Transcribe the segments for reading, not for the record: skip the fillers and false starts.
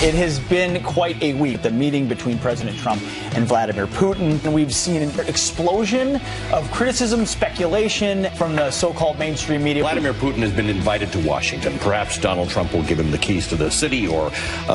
It has been quite a week, the meeting between President Trump and Vladimir Putin. And we've seen an explosion of criticism, speculation from the so-called mainstream media. Vladimir Putin has been invited to Washington. Perhaps Donald Trump will give him the keys to the city, or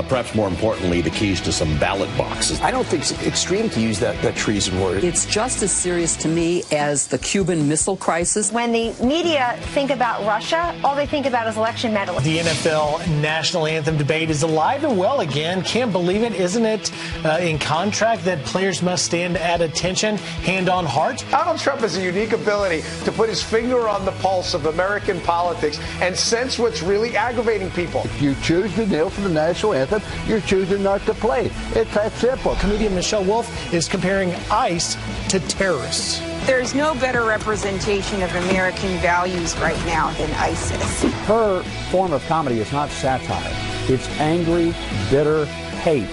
perhaps more importantly, the keys to some ballot boxes. I don't think it's extreme to use that treason word. It's just as serious to me as the Cuban Missile Crisis. When the media think about Russia, all they think about is election medalists. The NFL national anthem debate is alive and well again. Can't believe it. Isn't it in contract that players must stand at attention, hand on heart? Donald Trump has a unique ability to put his finger on the pulse of American politics and sense what's really aggravating people. If you choose to kneel for the national anthem, you're choosing not to play. It's that simple. Comedian Michelle Wolf is comparing ICE to terrorists. There's no better representation of American values right now than ISIS. Her form of comedy is not satire. It's angry, bitter hate.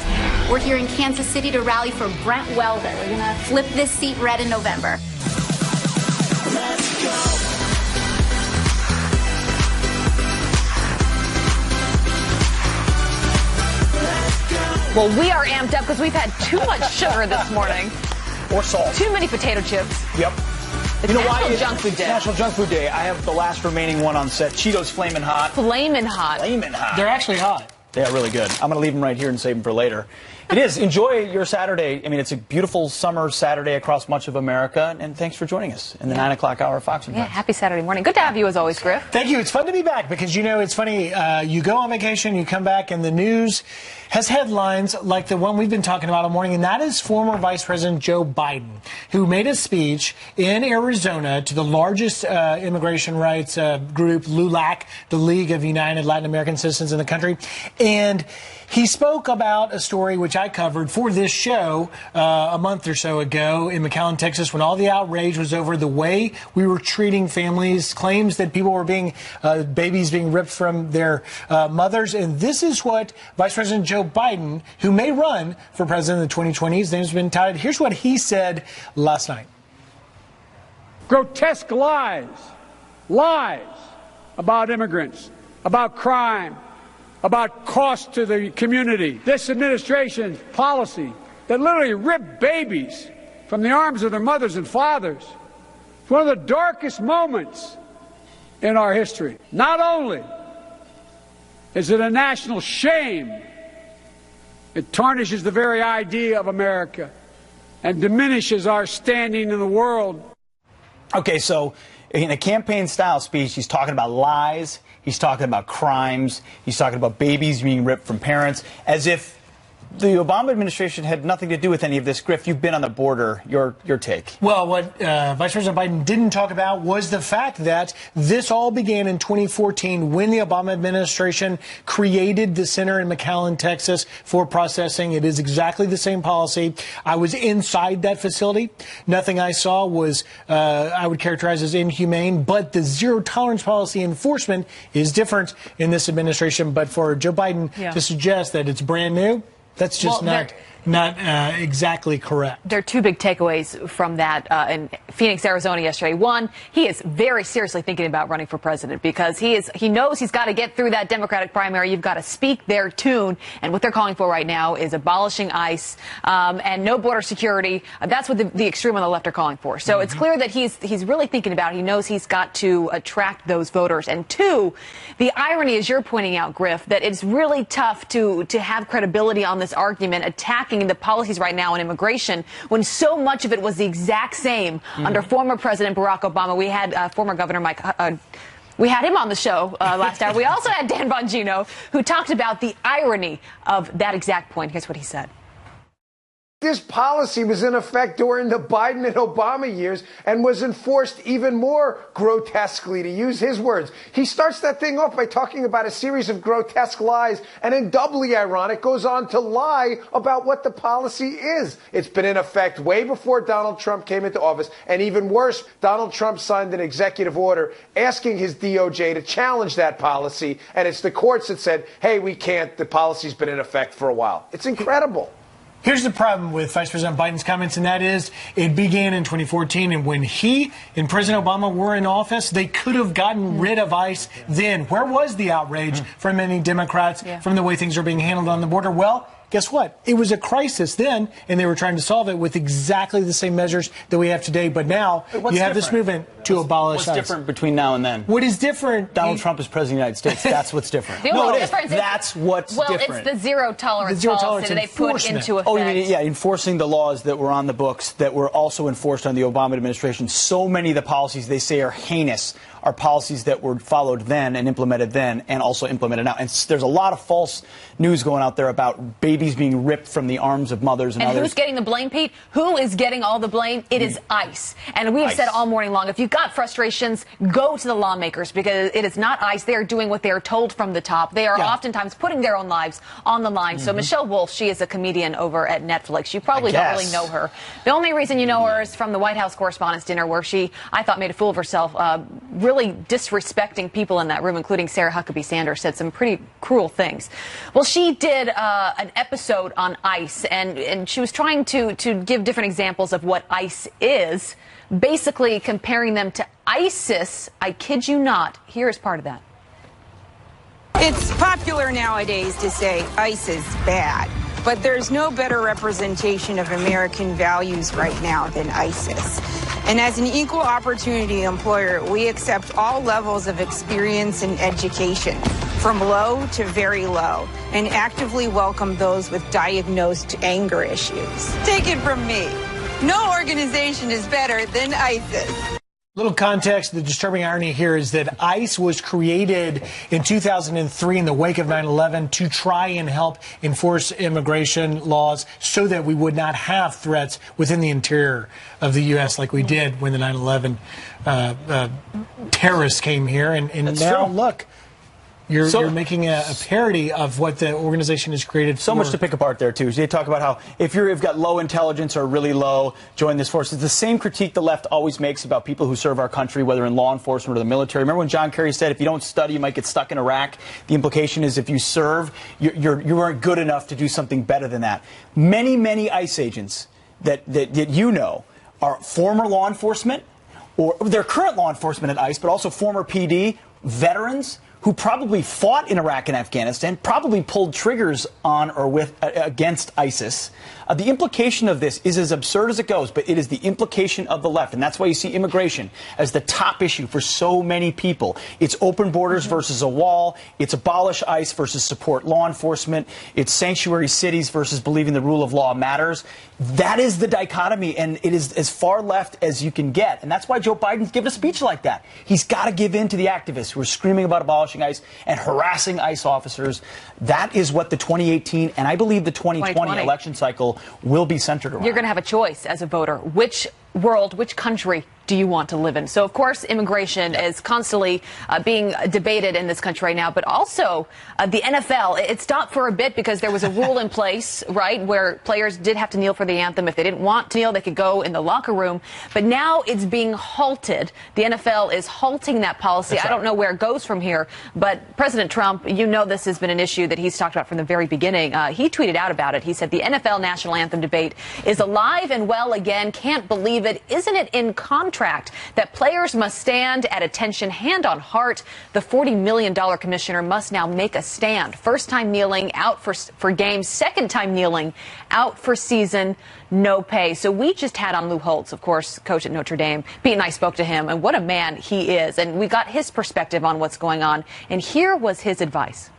We're here in Kansas City to rally for Brent Welder. We're going to flip this seat red in November. Let's go. Well, we are amped up because we've had too much sugar this morning. Or salt. Too many potato chips. Yep. It's National Junk Food Day. National Junk Food Day. I have the last remaining one on set. Cheetos Flamin' Hot. Flamin' Hot. Flamin' Hot. They're actually hot. They are really good. I'm going to leave them right here and save them for later. It is. Enjoy your Saturday. I mean, it's a beautiful summer Saturday across much of America. And thanks for joining us in the 9 o'clock hour of Fox and Yeah, Friends. happy Saturday morning. Good to have you as always, Griff. Thank you. It's fun to be back because, you know, it's funny. You go on vacation, you come back, and the news has headlines like the one we've been talking about all morning, and that is former Vice President Joe Biden, who made a speech in Arizona to the largest immigration rights group, LULAC, the League of United Latin American Citizens in the country. And he spoke about a story which I covered for this show a month or so ago in McAllen, Texas, when all the outrage was over the way we were treating families, claims that people were being, babies being ripped from their mothers. And this is what Vice President Joe Biden, who may run for president in the 2020s, his name's been touted. Here's what he said last night. Grotesque lies about immigrants, about crime, about cost to the community. This administration's policy that literally ripped babies from the arms of their mothers and fathers. It's one of the darkest moments in our history. Not only is it a national shame, it tarnishes the very idea of America and diminishes our standing in the world. Okay, so in a campaign-style speech, he's talking about lies. He's talking about crimes. He's talking about babies being ripped from parents, as if the Obama administration had nothing to do with any of this. Griff, you've been on the border. Your take. Well, what Vice President Biden didn't talk about was the fact that this all began in 2014 when the Obama administration created the center in McAllen, Texas for processing. It is exactly the same policy. I was inside that facility. Nothing I saw was I would characterize as inhumane, but the zero tolerance policy enforcement is different in this administration. But for Joe Biden to suggest that it's brand new, that's just not exactly correct. There are two big takeaways from that in Phoenix, Arizona yesterday. One, he is very seriously thinking about running for president because he knows he's got to get through that Democratic primary. You've got to speak their tune. And what they're calling for right now is abolishing ICE and no border security. That's what the extreme on the left are calling for. So it's clear that he's really thinking about it. He knows he's got to attract those voters. And two, the irony, as you're pointing out, Griff, that it's really tough to have credibility on this argument attacking the policies right now on immigration when so much of it was the exact same under former President Barack Obama. We had former Governor Mike. We had him on the show last hour. We also had Dan Bongino, who talked about the irony of that exact point. Here's what he said. This policy was in effect during the Biden and Obama years and was enforced even more grotesquely, to use his words. He starts that thing off by talking about a series of grotesque lies and then, doubly ironic, goes on to lie about what the policy is. It's been in effect way before Donald Trump came into office, and even worse, Donald Trump signed an executive order asking his DOJ to challenge that policy, and it's the courts that said, hey, we can't, the policy's been in effect for a while. It's incredible. Here's the problem with Vice President Biden's comments, and that is it began in 2014, and when he and President Obama were in office, they could have gotten rid of ICE then. Where was the outrage from many Democrats from the way things are being handled on the border? Well, guess what? It was a crisis then, and they were trying to solve it with exactly the same measures that we have today. But now you have this movement to abolish ICE. What's different between now and then? What is different? Donald Trump is president of the United States. That's what's different. No, it is. That's what's different. Well, it's the zero tolerance policy that they put into effect. Oh, you mean, yeah, enforcing the laws that were on the books that were also enforced on the Obama administration. So many of the policies they say are heinous are policies that were followed then and implemented then and also implemented now. And there's a lot of false news going out there about babies being ripped from the arms of mothers and others. And who's getting the blame, Pete? Who is getting all the blame? It is ICE. And we have said all morning long, if you've got frustrations, go to the lawmakers, because it is not ICE. They are doing what they are told from the top. They are oftentimes putting their own lives on the line. So Michelle Wolf, she is a comedian over at Netflix. You probably don't really know her. The only reason you know her is from the White House Correspondents' Dinner, where she, I thought, made a fool of herself, really disrespecting people in that room, including Sarah Huckabee Sanders, said some pretty cruel things. Well, she did an episode on ICE, and she was trying to give different examples of what ICE is, basically comparing them to ISIS. I kid you not. Here is part of that. It's popular nowadays to say ICE is bad, but there's no better representation of American values right now than ISIS. And as an equal opportunity employer, we accept all levels of experience and education, from low to very low, and actively welcome those with diagnosed anger issues. Take it from me. No organization is better than ISIS. Little context, the disturbing irony here is that ICE was created in 2003 in the wake of 9/11 to try and help enforce immigration laws so that we would not have threats within the interior of the U.S. like we did when the 9/11 terrorists came here. And now, look, you're making a parody of what the organization has created. So much to pick apart there, too. They talk about how if you've got low intelligence or really low, join this force. It's the same critique the left always makes about people who serve our country, whether in law enforcement or the military. Remember when John Kerry said, if you don't study, you might get stuck in Iraq? The implication is if you serve, you aren't good enough to do something better than that. Many, many ICE agents that you know are former law enforcement, or they're current law enforcement at ICE, but also former PD, veterans, who probably fought in Iraq and Afghanistan, probably pulled triggers on or against ISIS. The implication of this is as absurd as it goes, but it is the implication of the left. And that's why you see immigration as the top issue for so many people. It's open borders versus a wall. It's abolish ICE versus support law enforcement. It's sanctuary cities versus believing the rule of law matters. That is the dichotomy, and it is as far left as you can get. And that's why Joe Biden's given a speech like that. He's got to give in to the activists who are screaming about abolishing ICE and harassing ICE officers. That is what the 2018 and I believe the 2020 election cycle will be centered around. You're going to have a choice as a voter. Which world, which country do you want to live in? So, of course, immigration is constantly being debated in this country right now, but also the NFL. It stopped for a bit because there was a rule in place, right, where players did have to kneel for the anthem. If they didn't want to kneel, they could go in the locker room. But now it's being halted. The NFL is halting that policy. I don't know where it goes from here, but President Trump, you know this has been an issue that he's talked about from the very beginning. He tweeted out about it. He said the NFL national anthem debate is alive and well again. Can't believe it. Isn't it in contract that players must stand at attention, hand on heart? The $40 million commissioner must now make a stand. First time kneeling, out for games. Second time kneeling, out for season, no pay. So we just had on Lou Holtz, of course, coach at Notre Dame. Pete and I spoke to him, and what a man he is. And we got his perspective on what's going on. And here was his advice.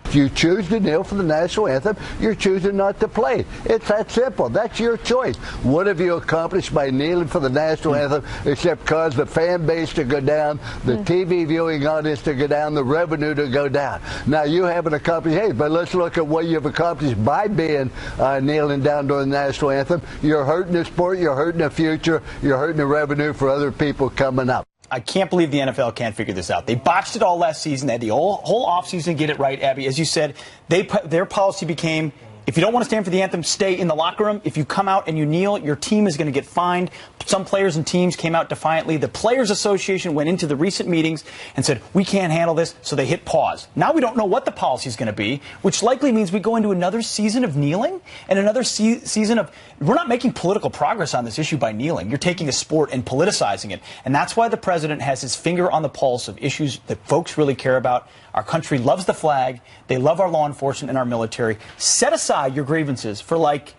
If you choose to kneel for the national anthem, you're choosing not to play. It's that simple. That's your choice. What have you accomplished by kneeling for the national anthem except cause the fan base to go down, the TV viewing audience to go down, the revenue to go down? Now, you haven't accomplished anything, but let's look at what you've accomplished by being kneeling down during the national anthem. You're hurting the sport, you're hurting the future, you're hurting the revenue for other people coming up. I can't believe the NFL can't figure this out. They botched it all last season. They had the whole offseason to get it right, Abby. As you said, their policy became If you don't want to stand for the anthem, stay in the locker room. If you come out and you kneel, your team is going to get fined. Some players and teams came out defiantly. The Players Association went into the recent meetings and said, we can't handle this, so they hit pause. Now we don't know what the policy is going to be, which likely means we go into another season of kneeling and another season of, we're not making political progress on this issue by kneeling. You're taking a sport and politicizing it. And that's why the president has his finger on the pulse of issues that folks really care about. Our country loves the flag. They love our law enforcement and our military. Set aside your grievances for what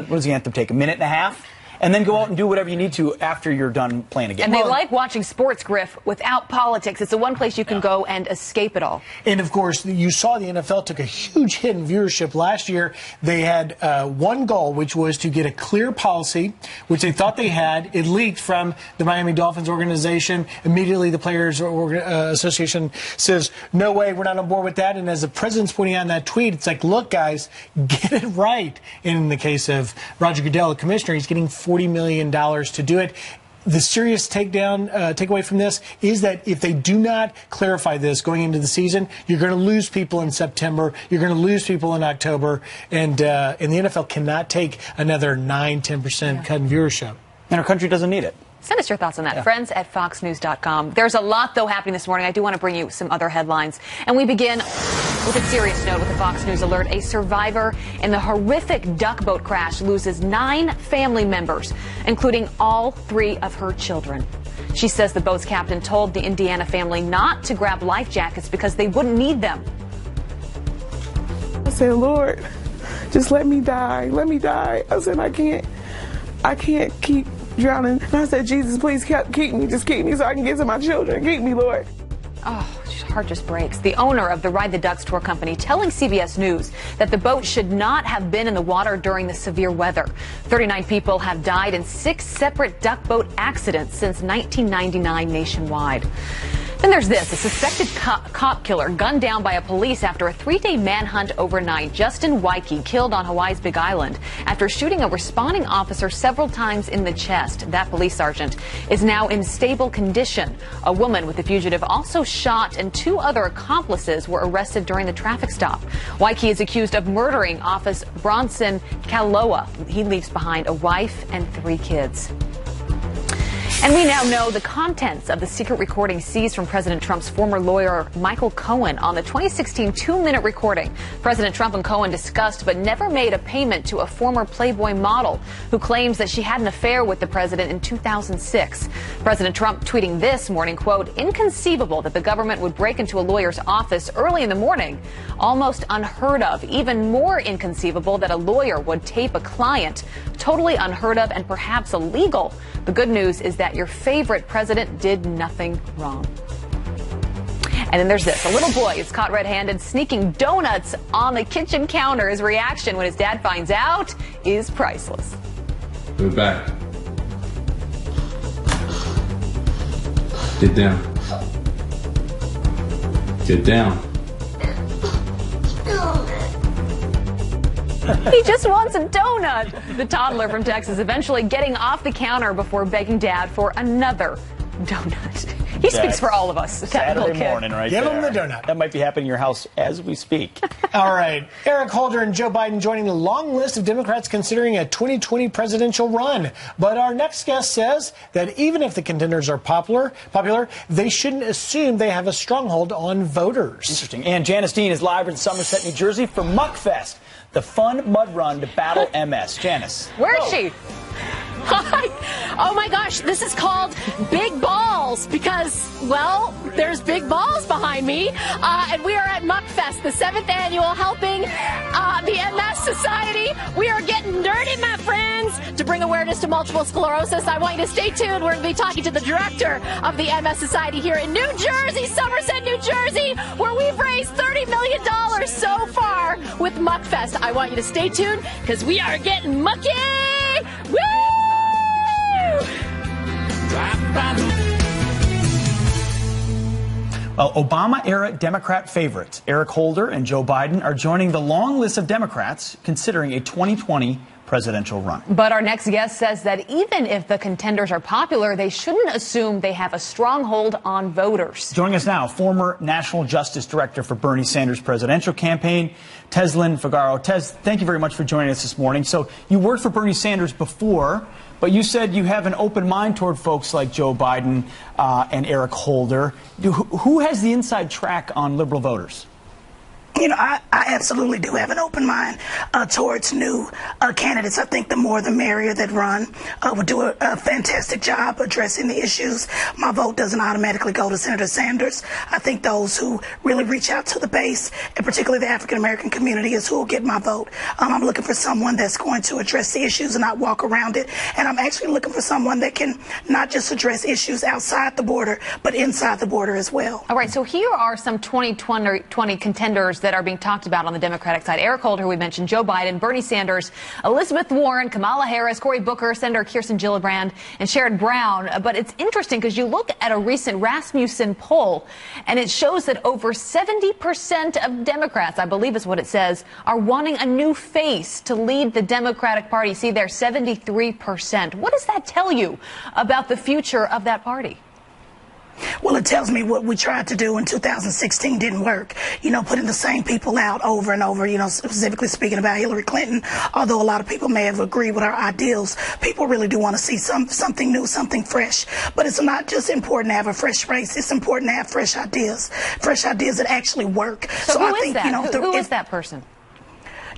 does the anthem take, a minute and a half? And then go out and do whatever you need to after you're done playing a game. And they like watching sports, Griff, without politics. It's the one place you can go and escape it all. And, of course, you saw the NFL took a huge hit in viewership last year. They had one goal, which was to get a clear policy, which they thought they had. It leaked from the Miami Dolphins organization. Immediately, the Players Association says, no way, we're not on board with that. And as the president's pointing out in that tweet, it's like, look, guys, get it right. In the case of Roger Goodell, the commissioner, he's getting $40 million to do it. The serious takeaway from this is that if they do not clarify this going into the season, you're going to lose people in September, you're going to lose people in October, and the NFL cannot take another 9-10% cut in viewership. And our country doesn't need it. Send us your thoughts on that. Friends at foxnews.com. There's a lot, though, happening this morning. I do want to bring you some other headlines. And we begin with a serious note with the Fox News alert. A survivor in the horrific duck boat crash loses 9 family members, including all 3 of her children. She says the boat's captain told the Indiana family not to grab life jackets because they wouldn't need them. I said, Lord, just let me die. Let me die. I said, I can't keep drowning. And I said, Jesus, please keep me. Just keep me so I can get to my children. Keep me, Lord. Oh, her heart just breaks. The owner of the Ride the Ducks tour company telling CBS News that the boat should not have been in the water during the severe weather. 39 people have died in 6 separate duck boat accidents since 1999 nationwide. Then there's this. A suspected cop killer gunned down by a police after a 3-day manhunt overnight. Justin Waikey killed on Hawaii's Big Island after shooting a responding officer several times in the chest. That police sergeant is now in stable condition. A woman with the fugitive also shot, and 2 other accomplices were arrested during the traffic stop. Waikey is accused of murdering Officer Bronson Kaloa. He leaves behind a wife and 3 kids. And we now know the contents of the secret recording seized from President Trump's former lawyer, Michael Cohen, on the 2016 2-minute recording. President Trump and Cohen discussed but never made a payment to a former Playboy model who claims that she had an affair with the president in 2006. President Trump tweeting this morning, quote, inconceivable that the government would break into a lawyer's office early in the morning. Almost unheard of. Even more inconceivable that a lawyer would tape a client. Totally unheard of and perhaps illegal. The good news is that your favorite president did nothing wrong. And then there's this. A little boy is caught red-handed sneaking donuts on the kitchen counter. His reaction when his dad finds out is priceless. Go back. Get down. Get down. He just wants a donut. The toddler from Texas eventually getting off the counter before begging Dad for another donut. He speaks for all of us. Saturday morning, right Give there. him the donut. That might be happening in your house as we speak. All right. Eric Holder and Joe Biden joining the long list of Democrats considering a 2020 presidential run. But our next guest says that even if the contenders are popular, they shouldn't assume they have a stronghold on voters. Interesting. And Janice Dean is live in Somerset, New Jersey for Muckfest, the fun mud run to battle MS. Janice. Where is she? Hi. Oh my gosh, this is called Big Balls because, well, there's big balls behind me. And we are at Muckfest, the 7th annual helping the MS Society. We are getting dirty, my friends, to bring awareness to multiple sclerosis. I want you to stay tuned. We're going to be talking to the director of the MS Society here in New Jersey, Somerset, New Jersey, where we've raised $30 million so far with Muckfest. I want you to stay tuned because we are getting mucky. Woo! Well, Obama-era Democrat favorites Eric Holder and Joe Biden are joining the long list of Democrats considering a 2020 presidential run. But our next guest says that even if the contenders are popular, they shouldn't assume they have a stronghold on voters. Joining us now, former National Justice Director for Bernie Sanders' presidential campaign, Teslyn Figaro. Tez, thank you very much for joining us this morning. So you worked for Bernie Sanders before, but you said you have an open mind toward folks like Joe Biden and Eric Holder. Who has the inside track on liberal voters? You know, I absolutely do have an open mind towards new candidates. I think the more the merrier that run would do a fantastic job addressing the issues. My vote doesn't automatically go to Senator Sanders. I think those who really reach out to the base, and particularly the African-American community, is who will get my vote. I'm looking for someone that's going to address the issues and not walk around it. And I'm actually looking for someone that can not just address issues outside the border, but inside the border as well. All right, so here are some 2020 contenders that are being talked about on the Democratic side. Eric Holder, who we mentioned, Joe Biden, Bernie Sanders, Elizabeth Warren, Kamala Harris, Cory Booker, Senator Kirsten Gillibrand, and Sherrod Brown. But it's interesting because you look at a recent Rasmussen poll, and it shows that over 70% of Democrats, I believe is what it says, are wanting a new face to lead the Democratic Party. See there, 73%. What does that tell you about the future of that party? Well, it tells me what we tried to do in 2016 didn't work. You know, putting the same people out over and over, you know, specifically speaking about Hillary Clinton. Although a lot of people may have agreed with our ideals, people really do want to see something new, something fresh. But it's not just important to have a fresh race. It's important to have fresh ideas that actually work. So I think, you know, who is that person?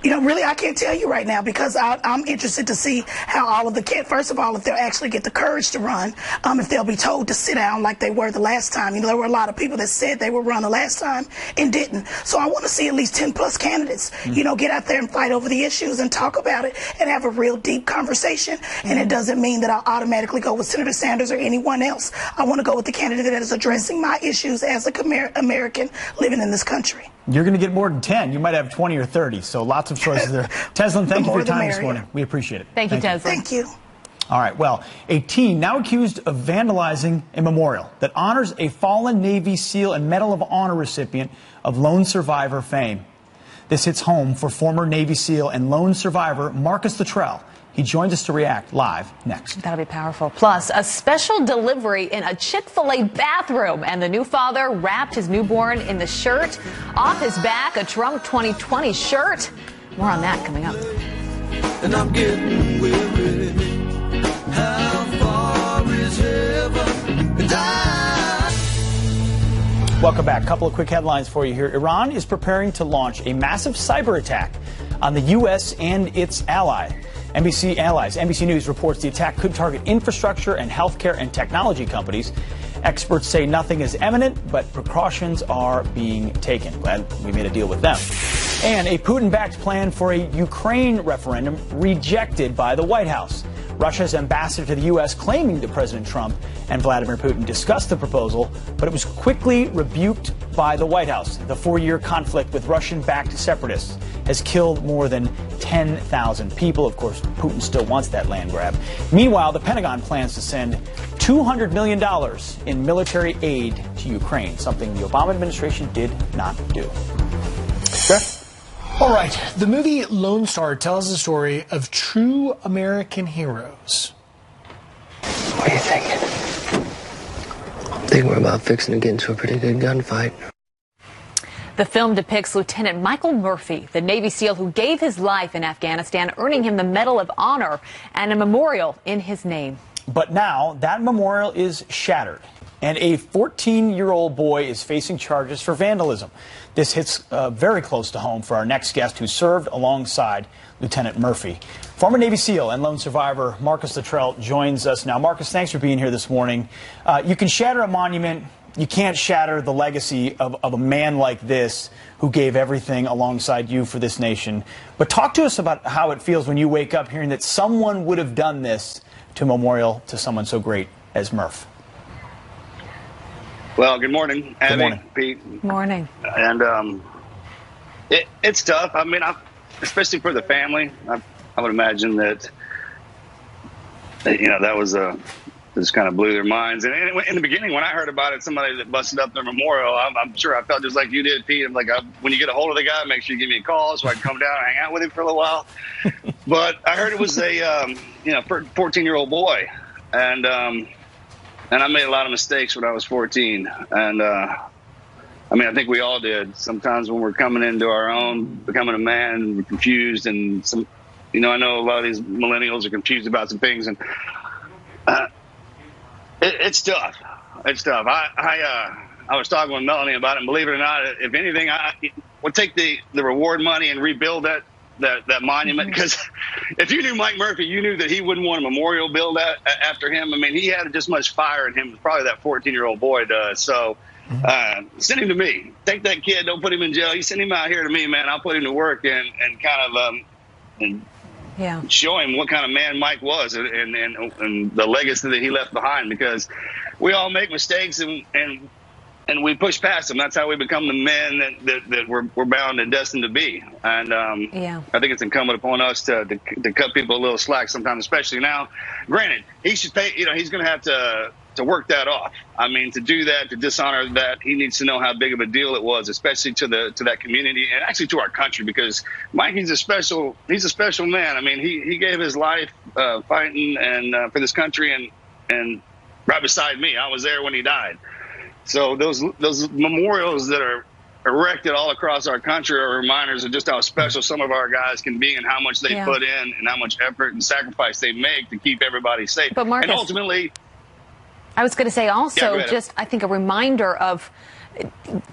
You know, really, I can't tell you right now because I'm interested to see how all of the kids, first of all, if they'll actually get the courage to run, if they'll be told to sit down like they were the last time. You know, there were a lot of people that said they would run the last time and didn't. So I want to see at least 10 plus candidates, you know, get out there and fight over the issues and talk about it and have a real deep conversation. And it doesn't mean that I'll automatically go with Senator Sanders or anyone else. I want to go with the candidate that is addressing my issues as a American living in this country. You're going to get more than 10. You might have 20 or 30, so lots of choices there. Teslyn, thank you for your time this morning. We appreciate it. Thank you, Teslyn. Thank you. All right, well, a teen now accused of vandalizing a memorial that honors a fallen Navy SEAL and Medal of Honor recipient of lone survivor fame. This hits home for former Navy SEAL and lone survivor Marcus Luttrell. He joins us to react live next. That'll be powerful. Plus, a special delivery in a Chick-fil-A bathroom. And the new father wrapped his newborn in the shirt. Off his back, a Trump 2020 shirt. More on that coming up. And I'm getting weary. How far is heaven? And Welcome back. A couple of quick headlines for you here. Iran is preparing to launch a massive cyber attack on the U.S. and its ally. NBC News reports the attack could target infrastructure and healthcare and technology companies. Experts say nothing is imminent, but precautions are being taken. Glad we made a deal with them. And a Putin-backed plan for a Ukraine referendum rejected by the White House. Russia's ambassador to the U.S. claiming that President Trump and Vladimir Putin discussed the proposal, but it was quickly rebuked by the White House. The 4-year conflict with Russian-backed separatists has killed more than 10,000 people. Of course, Putin still wants that land grab. Meanwhile, the Pentagon plans to send $200 million in military aid to Ukraine, something the Obama administration did not do. Jeff? All right. The movie Lone Star tells the story of true American heroes. What are you thinking? I'm thinking we're about fixing to get into a pretty good gunfight. The film depicts Lieutenant Michael Murphy, the Navy SEAL who gave his life in Afghanistan, earning him the Medal of Honor and a memorial in his name. But now that memorial is shattered, and a 14-year-old boy is facing charges for vandalism. This hits very close to home for our next guest, who served alongside Lieutenant Murphy. Former Navy SEAL and lone survivor Marcus Luttrell joins us now. Marcus, thanks for being here this morning. You can shatter a monument. You can't shatter the legacy of a man like this who gave everything alongside you for this nation. But talk to us about how it feels when you wake up hearing that someone would have done this to memorial to someone so great as Murph. Well, good morning, Abby, good morning, Pete. Morning. And it's tough. I mean, especially for the family. I would imagine that you know that was a just kind of blew their minds. And in the beginning, when I heard about it, somebody that busted up their memorial, I'm sure I felt just like you did, Pete. I'm like, when you get a hold of the guy, make sure you give me a call so I can come down and hang out with him for a little while. But I heard it was a 14-year-old boy, and I made a lot of mistakes when I was 14, and I think we all did. Sometimes when we're coming into our own, becoming a man, we're confused, and I know a lot of these millennials are confused about some things, and it's tough. It's tough. I was talking with Melanie about it, and believe it or not, if anything, I would take the reward money and rebuild that monument, because if you knew Mike Murphy, you knew that he wouldn't want a memorial built after him. I mean, he had just much fire in him as probably that 14-year-old boy does. So send him to me. Take that kid. Don't put him in jail. You send him out here to me, man. I'll put him to work and kind of show him what kind of man Mike was and the legacy that he left behind, because we all make mistakes and we push past them. That's how we become the men that we're bound and destined to be. And I think it's incumbent upon us to cut people a little slack sometimes, especially now. Granted, he should pay. He's going to have to work that off. I mean, to do that, to dishonor that, he needs to know how big of a deal it was, especially to that community and actually to our country, because Mike, he's a special man. I mean, he gave his life fighting and for this country, and right beside me, I was there when he died. So those memorials that are erected all across our country are reminders of just how special some of our guys can be and how much they put in and how much effort and sacrifice they make to keep everybody safe. But Marcus, and ultimately, I was going to say also, I think a reminder of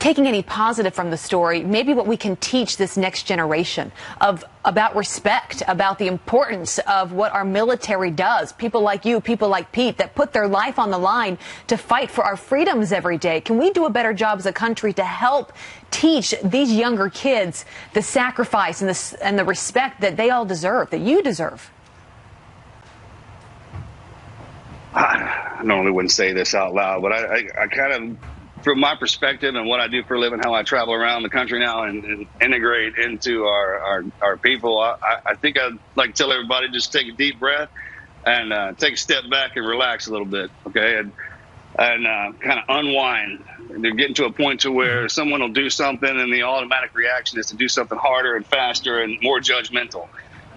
taking any positive from the story, maybe what we can teach this next generation about respect, about the importance of what our military does. People like you, people like Pete, that put their life on the line to fight for our freedoms every day. Can we do a better job as a country to help teach these younger kids the sacrifice and the respect that they all deserve, that you deserve? I normally wouldn't say this out loud, but I kind of, from my perspective and what I do for a living, how I travel around the country now and integrate into our people, I think I'd like to tell everybody, just take a deep breath and take a step back and relax a little bit, okay, and kind of unwind. They're getting to a point to where someone will do something and the automatic reaction is to do something harder and faster and more judgmental.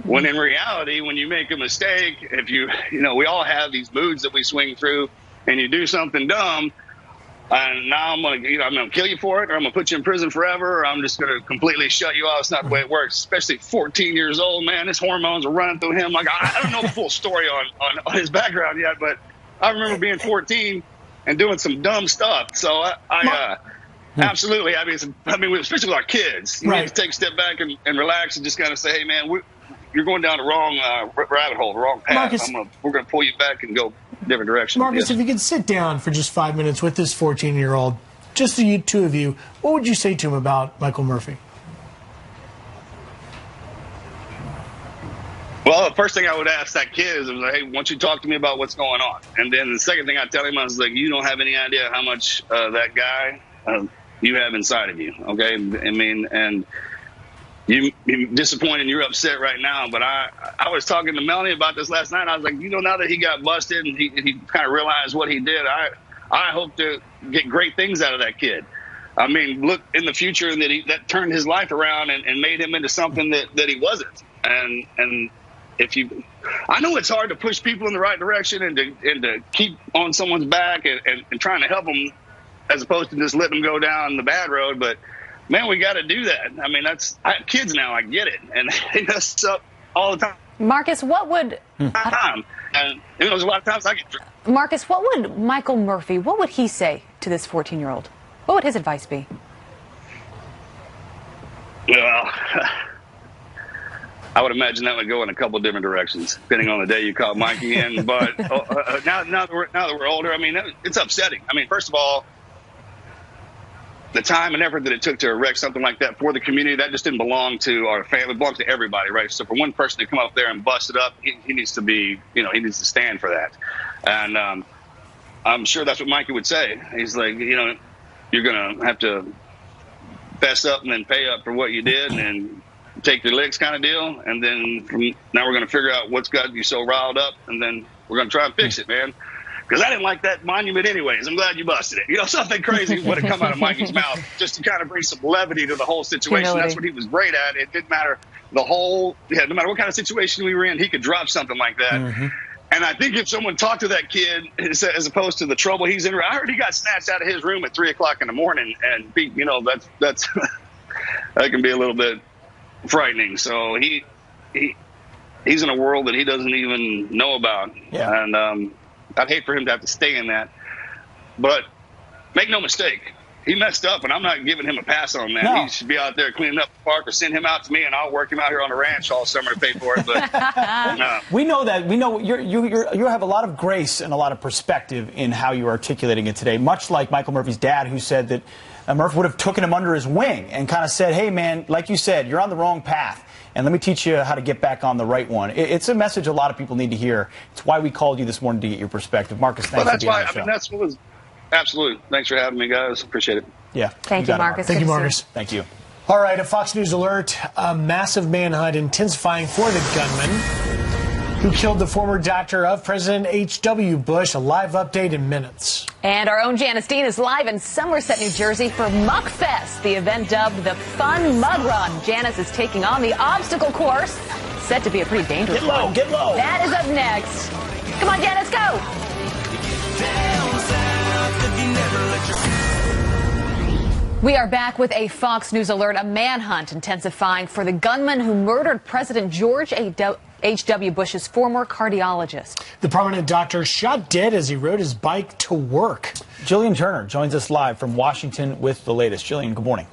When in reality, when you make a mistake, if we all have these moods that we swing through, and you do something dumb, and now I'm going to kill you for it, or I'm going to put you in prison forever, or I'm just going to completely shut you off. It's not the way it works, especially 14 years old, man. His hormones are running through him. Like, I don't know the full story on his background yet, but I remember being 14 and doing some dumb stuff. So absolutely. I mean, especially with our kids, you need to take a step back and relax and just kind of say, hey, man, you're going down the wrong rabbit hole, the wrong path. Marcus, we're going to pull you back and go different direction. Marcus, if you could sit down for just 5 minutes with this 14-year-old, just the two of you, what would you say to him about Michael Murphy? Well, the first thing I would ask that kid is, hey, why don't you talk to me about what's going on? And then the second thing I'd tell him, I was like, you don't have any idea how much that guy you have inside of you, okay? I mean, and you're disappointed and you're upset right now, but I was talking to Melanie about this last night. I was like, now that he got busted and he kind of realized what he did, I hope to get great things out of that kid. I mean, look in the future, and that turned his life around and made him into something that he wasn't. And I know it's hard to push people in the right direction and to keep on someone's back and trying to help them as opposed to just letting them go down the bad road, but man, we got to do that. I mean, I have kids now. I get it, and they mess up all the time. Marcus, what would? And there's a lot of times I get. Marcus, what would Michael Murphy? What would he say to this 14-year-old? What would his advice be? Well, I would imagine that would go in a couple different directions, depending on the day you caught Mikey in. But now that we're older, I mean, it's upsetting. I mean, first of all, the time and effort that it took to erect something like that for the community, that just didn't belong to our family. It belongs to everybody, right? So for one person to come up there and bust it up, he needs to be, he needs to stand for that. And I'm sure that's what Mikey would say. He's like, you're going to have to fess up and then pay up for what you did and take your licks kind of deal. And then now we're going to figure out what's got you so riled up, and then we're going to try and fix it, man. because I didn't like that monument anyways. I'm glad you busted it. You know, something crazy would have come out of Mikey's mouth just to kind of bring some levity to the whole situation. Humility. That's what he was great at. It didn't matter no matter what kind of situation we were in, he could drop something like that. Mm-hmm. And I think if someone talked to that kid as opposed to the trouble he's in, I heard he got snatched out of his room at 3:00 in the morning, and you know that's that can be a little bit frightening. So he's in a world that he doesn't even know about, and I'd hate for him to have to stay in that. But make no mistake, he messed up, and I'm not giving him a pass on that. No. He should be out there cleaning up the park, or send him out to me, and I'll work him out here on the ranch all summer to pay for it. But we know that. We know you have a lot of grace and a lot of perspective in how you're articulating it today, much like Michael Murphy's dad, who said that Murph would have taken him under his wing and kind of said, hey, man, like you said, you're on the wrong path, and let me teach you how to get back on the right one. It's a message a lot of people need to hear. It's why we called you this morning to get your perspective. Marcus, thanks for being on the show. That's what was absolute. Thanks for having me, guys. Appreciate it. Yeah. Thank you, Marcus. Thank you, Marcus. Thank you. All right, a Fox News alert. A massive manhunt intensifying for the gunman who killed the former doctor of President H.W. Bush. A live update in minutes. And our own Janice Dean is live in Somerset, New Jersey for Muckfest, the event dubbed the Fun Mud Run. Janice is taking on the obstacle course, set to be a pretty dangerous one. Get low. That is up next. Come on, Janice, go. We are back with a Fox News alert. A manhunt intensifying for the gunman who murdered President George H.W. Bush's former cardiologist. The prominent doctor shot dead as he rode his bike to work. Jillian Turner joins us live from Washington with the latest. Jillian, good morning.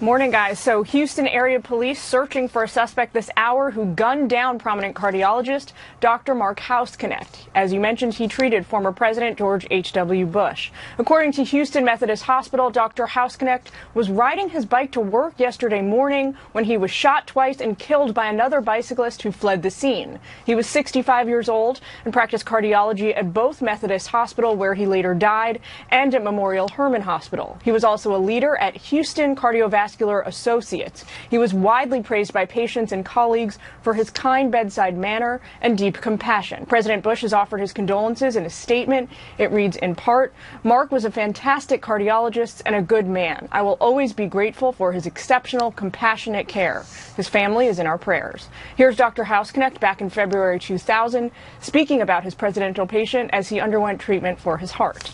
Morning, guys. So Houston area police searching for a suspect this hour who gunned down prominent cardiologist Dr. Mark Hausknecht. As you mentioned, he treated former President George H.W. Bush. According to Houston Methodist Hospital, Dr. Hausknecht was riding his bike to work yesterday morning when he was shot twice and killed by another bicyclist who fled the scene. He was 65 years old and practiced cardiology at both Methodist Hospital, where he later died, and at Memorial Hermann Hospital. He was also a leader at Houston Cardiovascular Associates. He was widely praised by patients and colleagues for his kind bedside manner and deep compassion. President Bush has offered his condolences in a statement. It reads in part, "Mark was a fantastic cardiologist and a good man. I will always be grateful for his exceptional, compassionate care. His family is in our prayers." Here's Dr. Hausknecht back in February 2000 speaking about his presidential patient as he underwent treatment for his heart.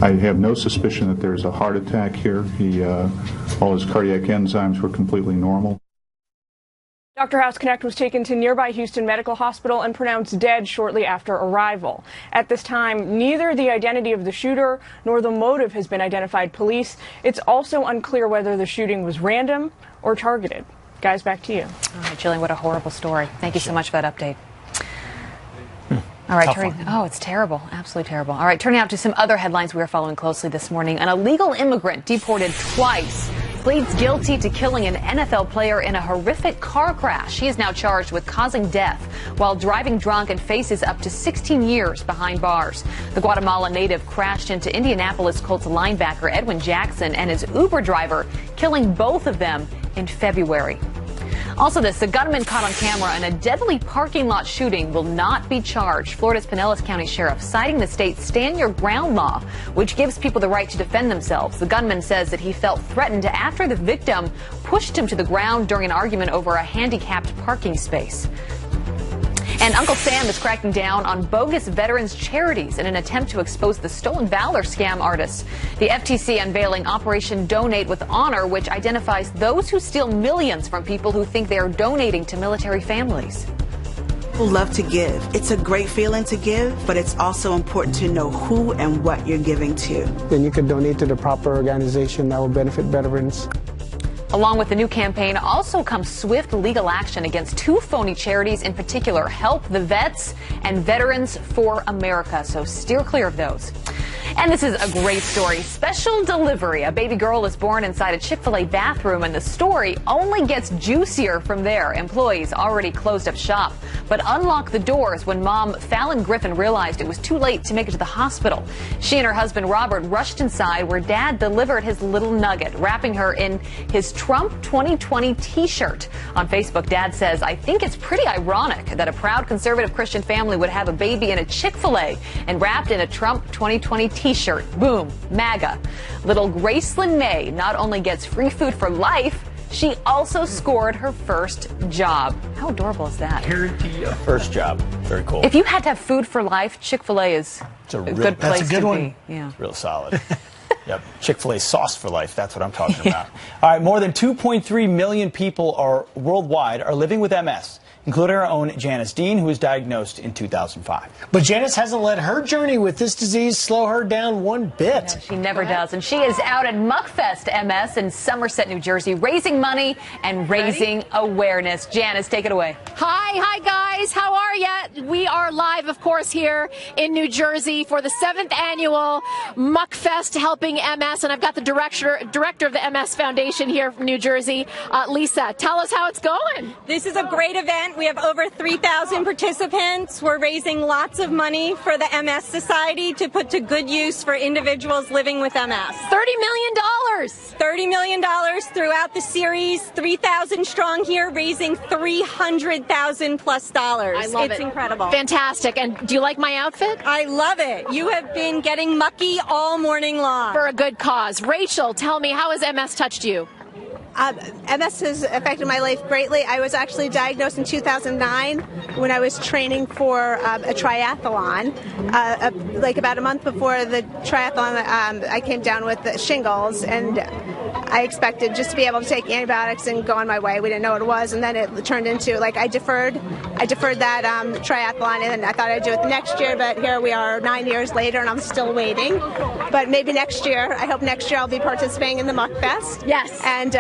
I have no suspicion that there's a heart attack here. All his cardiac enzymes were completely normal. Dr. Hausknecht was taken to nearby Houston Medical Hospital and pronounced dead shortly after arrival. At this time, neither the identity of the shooter nor the motive has been identified police. It's also unclear whether the shooting was random or targeted. Guys, back to you. All right, Jillian, what a horrible story. Thank you so much for that update. All right, it's terrible, absolutely terrible. All right, turning out to some other headlines we are following closely this morning. An illegal immigrant deported twice pleads guilty to killing an NFL player in a horrific car crash. He is now charged with causing death while driving drunk and faces up to 16 years behind bars. The Guatemala native crashed into Indianapolis Colts linebacker Edwin Jackson and his Uber driver, killing both of them in February. Also the gunman caught on camera in a deadly parking lot shooting will not be charged. Florida's Pinellas County Sheriff citing the state's Stand Your Ground law, which gives people the right to defend themselves. The gunman says that he felt threatened after the victim pushed him to the ground during an argument over a handicapped parking space. And Uncle Sam is cracking down on bogus veterans charities in an attempt to expose the stolen valor scam artists. The FTC unveiling Operation Donate with Honor, which identifies those who steal millions from people who think they are donating to military families. People love to give. It's a great feeling to give, but it's also important to know who and what you're giving to. Then you can donate to the proper organization that will benefit veterans. Along with the new campaign also comes swift legal action against two phony charities, in particular Help the Vets and Veterans for America. So steer clear of those. And this is a great story. Special delivery. A baby girl is born inside a Chick-fil-A bathroom, and the story only gets juicier from there. Employees already closed up shop, but unlocked the doors when mom Fallon Griffin realized it was too late to make it to the hospital. She and her husband Robert rushed inside, where dad delivered his little nugget, wrapping her in his Trump 2020 t-shirt. On Facebook, dad says, "I think it's pretty ironic that a proud conservative Christian family would have a baby in a Chick-fil-A and wrapped in a Trump 2020 t-shirt. Boom, MAGA." Little Gracelyn May not only gets free food for life, she also scored her first job. How adorable is that? First job. Very cool. If you had to have food for life, Chick-fil-A is a good place that's a good to one. be. Yeah. It's real solid. Yep. Chick-fil-A sauce for life. That's what I'm talking about. All right. More than 2.3 million people worldwide are living with MS, including our own Janice Dean, who was diagnosed in 2005. But Janice hasn't let her journey with this disease slow her down one bit. No, she never does. And she is out at Muckfest MS in Somerset, New Jersey, raising money and raising awareness. Janice, take it away. Hi guys. How are ya? We are live, of course, here in New Jersey for the 7th annual Muckfest Helping MS. And I've got the director of the MS Foundation here from New Jersey, Lisa. Tell us how it's going. This is a great event. We have over 3,000 participants. We're raising lots of money for the MS Society to put to good use for individuals living with MS. $30 million. $30 million throughout the series. 3,000 strong here, raising $300,000 plus. I love it. It's incredible. Fantastic. And do you like my outfit? I love it. You have been getting mucky all morning long. For a good cause. Rachel, tell me, how has MS touched you? MS has affected my life greatly. I was actually diagnosed in 2009 when I was training for a triathlon. Like about a month before the triathlon, I came down with the shingles, and I expected just to be able to take antibiotics and go on my way. We didn't know what it was, and then it turned into, like, I deferred that triathlon, and I thought I'd do it the next year, but here we are 9 years later, and I'm still waiting. But maybe next year, I hope next year I'll be participating in the Muckfest. Yes. And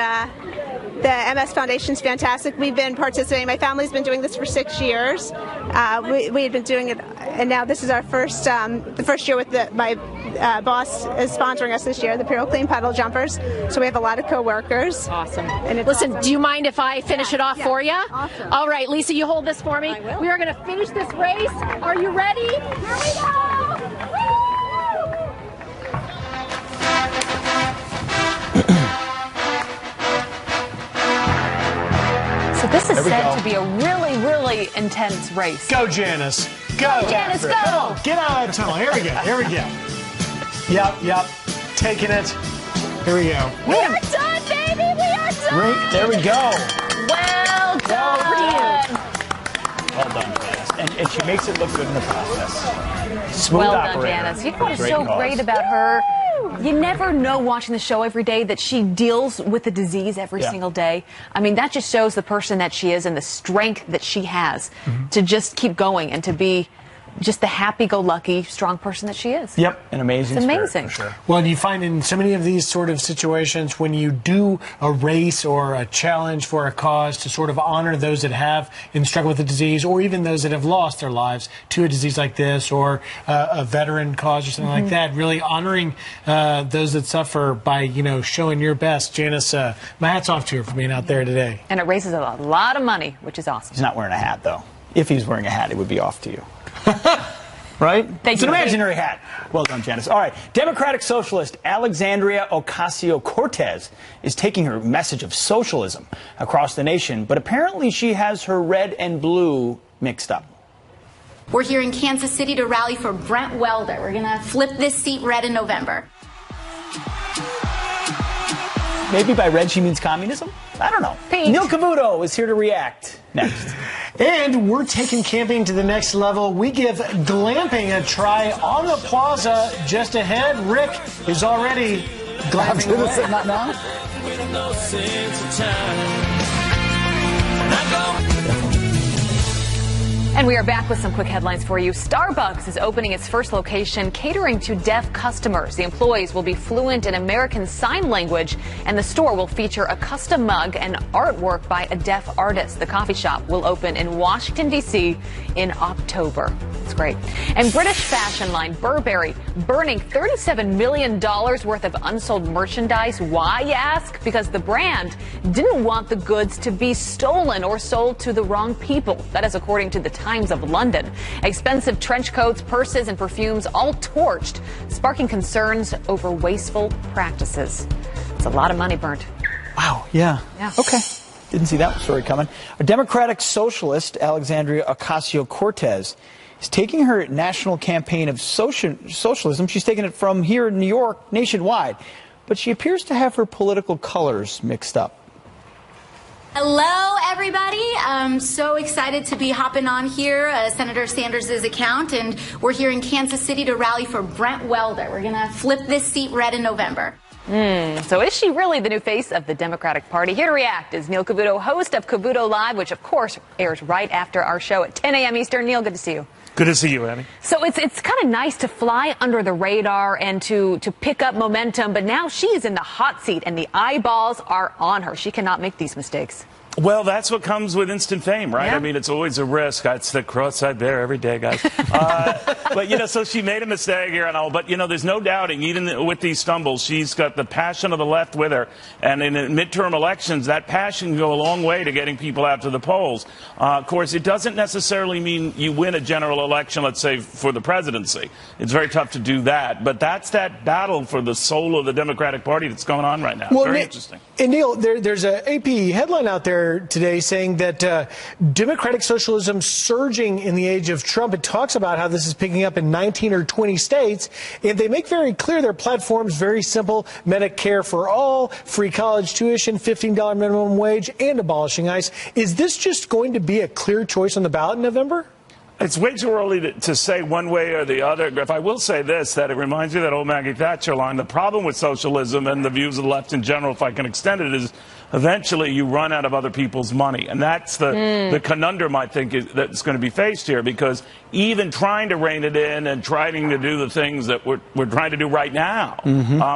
the MS Foundation's fantastic. We've been participating. My family's been doing this for 6 years. We had been doing it, and now this is our first, the first year with my boss is sponsoring us this year, the Puro Clean Puddle Jumpers. So we have a lot of co-workers. Awesome. And it's Listen, awesome. do you mind if I finish it off for you? Awesome. All right, Lisa, you hold this for me. I will. We are going to finish this race. Are you ready? Here we go! So this is said to be a really, really intense race. Go, Janice. Go. Janice, go. Come on, get out of the tunnel. Here we go. Here we go. Yep. Taking it. Here we go. We are done, baby. We are done. There we go. Well done. Well done, Janice. And she makes it look good in the process. Smooth Well done, operator. Janice. You know what is Great so cause. great about her? You never know watching the show every day that she deals with the disease every single day. I mean, that just shows the person that she is and the strength that she has to just keep going and to be just the happy-go-lucky, strong person that she is. Yep, an amazing It's spirit, amazing. for sure. Well, you find in so many of these sort of situations when you do a race or a challenge for a cause to sort of honor those that have and struggle with the disease, or even those that have lost their lives to a disease like this, or a veteran cause or something like that, really honoring those that suffer by, showing your best. Janice, my hat's off to you for being out there today. And it raises a lot of money, which is awesome. He's not wearing a hat, though. If he's wearing a hat, it would be off to you. Right? Thank It's you. an imaginary hat. Well done, Janice. All right. Democratic socialist Alexandria Ocasio-Cortez is taking her message of socialism across the nation, but apparently she has her red and blue mixed up. We're here in Kansas City to rally for Brent Welder. We're going to flip this seat red in November. Maybe by red she means communism? I don't know. Pink. Neil Cavuto is here to react next. And we're taking camping to the next level. We give glamping a try on the plaza just ahead. Rick is already glamping away. Not now? And we are back with some quick headlines for you. Starbucks is opening its first location catering to deaf customers. The employees will be fluent in American Sign Language, and the store will feature a custom mug and artwork by a deaf artist. The coffee shop will open in Washington, D.C. in October. It's great. And British fashion line Burberry burning $37 million worth of unsold merchandise. Why, you ask? Because the brand didn't want the goods to be stolen or sold to the wrong people. That is according to the Times of London. Expensive trench coats, purses, and perfumes all torched, sparking concerns over wasteful practices. It's a lot of money burnt. Wow, yeah. Okay. Didn't see that story coming. A Democratic socialist, Alexandria Ocasio-Cortez, is taking her national campaign of socialism. She's taking it from here in New York nationwide. But she appears to have her political colors mixed up. Hello, everybody. I'm so excited to be hopping on here, Senator Sanders' account, and we're here in Kansas City to rally for Brent Welder. We're going to flip this seat red in November. So is she really the new face of the Democratic Party? Here to react is Neil Cavuto, host of Cavuto Live, which, of course, airs right after our show at 10 a.m. Eastern. Neil, good to see you. Good to see you, Abby. So it's kind of nice to fly under the radar and to pick up momentum, but now she is in the hot seat and the eyeballs are on her. She cannot make these mistakes. Well, that's what comes with instant fame, right? Yeah. I mean, it's always a risk. It's the cross I bear every day, guys. But, you know, so she made a mistake here and all. But, you know, there's no doubting, even with these stumbles, she's got the passion of the left with her. And in midterm elections, that passion can go a long way to getting people out to the polls. Of course, it doesn't necessarily mean you win a general election, let's say, for the presidency. It's very tough to do that. But that's that battle for the soul of the Democratic Party that's going on right now. Well, very interesting. And Neil, there's an AP headline out there today saying that Democratic socialism surging in the age of Trump. It talks about how this is picking up in 19 or 20 states, and they make very clear their platform's very simple: Medicare for all, free college tuition, $15 minimum wage, and abolishing ICE. Is this just going to be a clear choice on the ballot in November? It's way too early to say one way or the other. If I will say this, that it reminds me of that old Maggie Thatcher line. The problem with socialism and the views of the left in general, if I can extend it, is eventually you run out of other people's money. And that's the conundrum, I think, that's going to be faced here, because even trying to rein it in and trying to do the things that we're trying to do right now,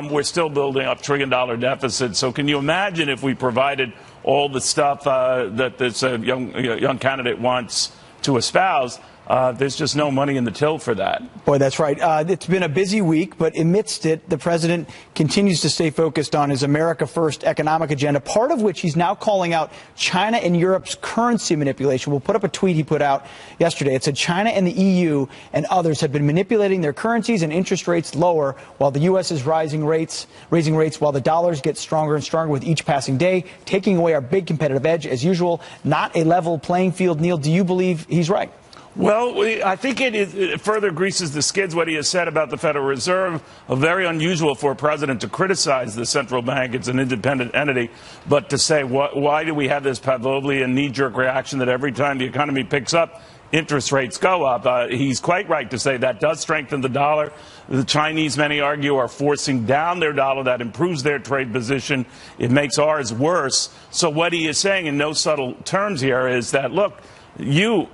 we're still building up $1 trillion deficits. So can you imagine if we provided all the stuff that this young candidate wants to espouse? There's just no money in the till for that. Boy, that's right. It's been a busy week, but amidst it, the president continues to stay focused on his America First economic agenda, part of which he's now calling out China and Europe's currency manipulation. We'll put up a tweet he put out yesterday. It said China and the EU and others have been manipulating their currencies and interest rates lower, while the U.S. is raising rates while the dollars get stronger and stronger with each passing day, taking away our big competitive edge. As usual, not a level playing field. Neil, do you believe he's right? Well, I think it further greases the skids what he has said about the Federal Reserve. Very unusual for a president to criticize the central bank. It's an independent entity. But to say, why do we have this Pavlovian knee-jerk reaction that every time the economy picks up, interest rates go up? He's quite right to say that does strengthen the dollar. The Chinese, many argue, are forcing down their dollar. That improves their trade position. It makes ours worse. So what he is saying in no subtle terms here is that, look, you,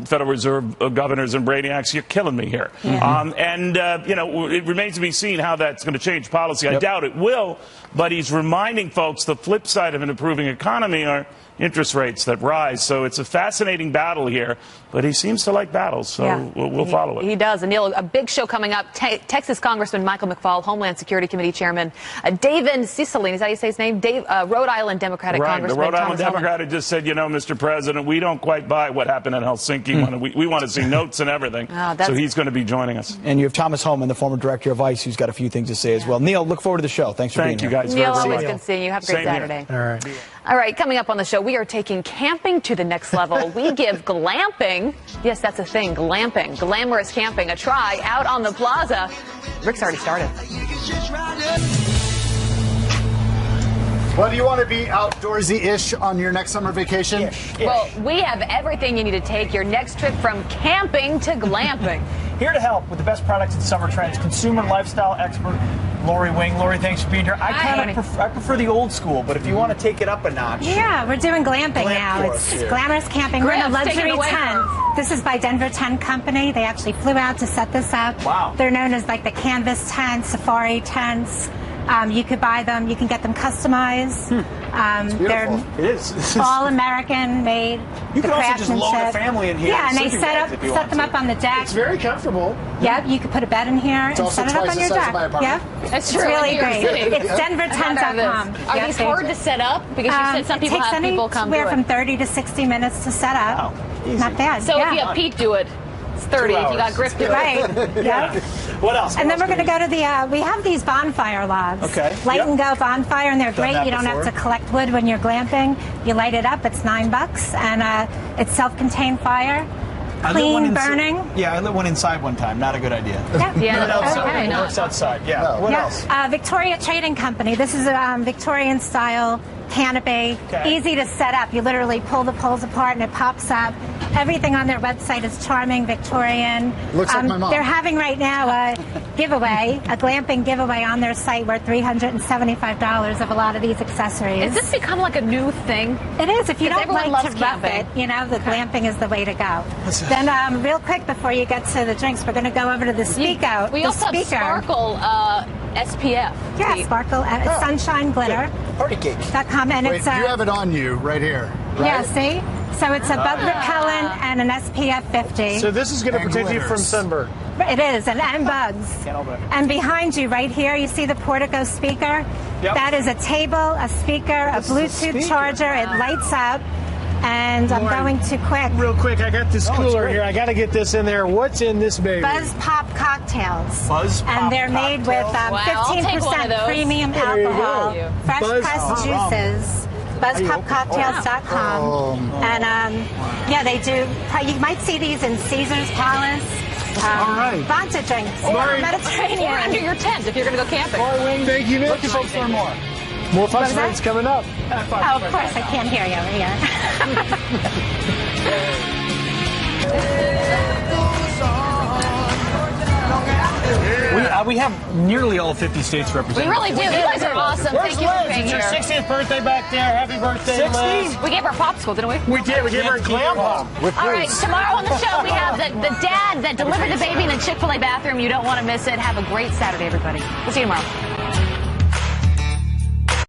Federal Reserve governors and brainiacs, you're killing me here. Yeah. You know, it remains to be seen how that's going to change policy. I doubt it will, but he's reminding folks the flip side of an improving economy are interest rates that rise. So it's a fascinating battle here, but he seems to like battles, so we'll follow it. He does. And Neil, a big show coming up. Texas Congressman Michael McFaul, Homeland Security Committee Chairman, David Cicilline, is that how you say his name? Rhode Island Democratic Congressman. The Rhode Island Thomas Democrat had just said, you know, Mr. President, we don't quite buy what happened in Helsinki. We want to see notes and everything. So he's going to be joining us. And you have Thomas Homan, the former director of ICE, who's got a few things to say as well. Neil, look forward to the show. Thanks for being here. Thank you, guys. Neil, always good seeing you. Have a great Saturday. All right. All right, coming up on the show, we are taking camping to the next level. We give glamping, yes, that's a thing, glamping, glamorous camping, a try out on the plaza. Rick's already started. Well, do you want to be outdoorsy-ish on your next summer vacation? Well, we have everything you need to take your next trip from camping to glamping. Here to help with the best products and summer trends, consumer lifestyle expert Lori Wing. Lori, thanks for being here. I prefer the old school, but if you want to take it up a notch. Yeah, we're doing glamping now. It's glamorous camping. We're in a luxury tent. This is by Denver Tent Company. They actually flew out to set this up. Wow. They're known as like the canvas tents, safari tents. You could buy them. You can get them customized. They're It is. all American made. You the can also just load a craftsmanship. family in here. Yeah, and they sleeping set bags if you want them to. up on the deck. It's very comfortable. Yep, you could put a bed in here It's and also set it up twice on the your size of deck. my apartment. Yep, That's it's true. really In New York great. City. It's denver10.com. Are these hard to set up? Because you said some people have people come do anywhere it. from 30 to 60 minutes to set up. Easy. Not bad. So yeah. if you have Pete do it, it's 30. 2 If you got hours. Griff do it. Right. Yeah. What else? And What then we're else going to go to the, we have these bonfire logs. Okay. Light Yep. and go bonfire, and they're Done great. that You don't before. have to collect wood when you're glamping. You light it up, it's $9, and it's self-contained fire. I lit one Clean insi- burning. Yeah, I lit one inside one time. Not a good idea. Yep. Yeah, It outside. okay. It works outside. Yeah. What Yeah. else? Victoria Trading Company. This is a Victorian style canopy. Okay. Easy to set up. You literally pull the poles apart and it pops up. Everything on their website is charming, Victorian. Looks like my mom. They're having right now a giveaway, a glamping giveaway on their site worth $375 of a lot of these accessories. Has this become like a new thing? It is. If you 'Cause don't everyone like loves to rough camping. it, you know, the glamping is the way to go. Then real quick before you get to the drinks, we're going to go over to the speaker. We the also have speaker. Sparkle SPF. Yeah, Sparkle Sunshine Glitter. Party cake. .com, and Wait, it's you have it on you right here. Right? yeah, see? So it's a bug repellent and an SPF 50. So this is going to And protect you from glitters. sunburn. It is, and bugs. Can't help it. And behind you, right here, you see the Portico speaker? Yep. That is a table, a speaker, a This is a Bluetooth speaker. charger. It lights up. And I'm Lauren, going too quick. Real quick, I got this it's cooler great. here. I got to get this in there. What's in this baby? Buzz Pop cocktails. Buzz Pop And they're made with cocktails. Wow, I'll take one of 15% those. premium There you go. alcohol, fresh Buzz pressed Pop. juices. BuzzPopCocktails.com. And yeah, they do. You might see these in Caesar's Palace. All right. Bonta drinks. Lauren- Mediterranean. Or under your tent if you're going to go camping. Thank you, Mitch. Looking forward to learn more. More Fox What was that? Friends coming up. Oh, of course, I can't hear you over here. We have nearly all 50 states We represented. really do. You guys are awesome. Where's Thank you for Liz? being It's your here. 60th birthday back there. Happy birthday, Liz. We gave her a popsicle, didn't we? We did. We gave her a glam bomb. All right, tomorrow on the show we have the dad that delivered the baby in the Chick-fil-A bathroom. You don't want to miss it. Have a great Saturday, everybody. We'll see you tomorrow.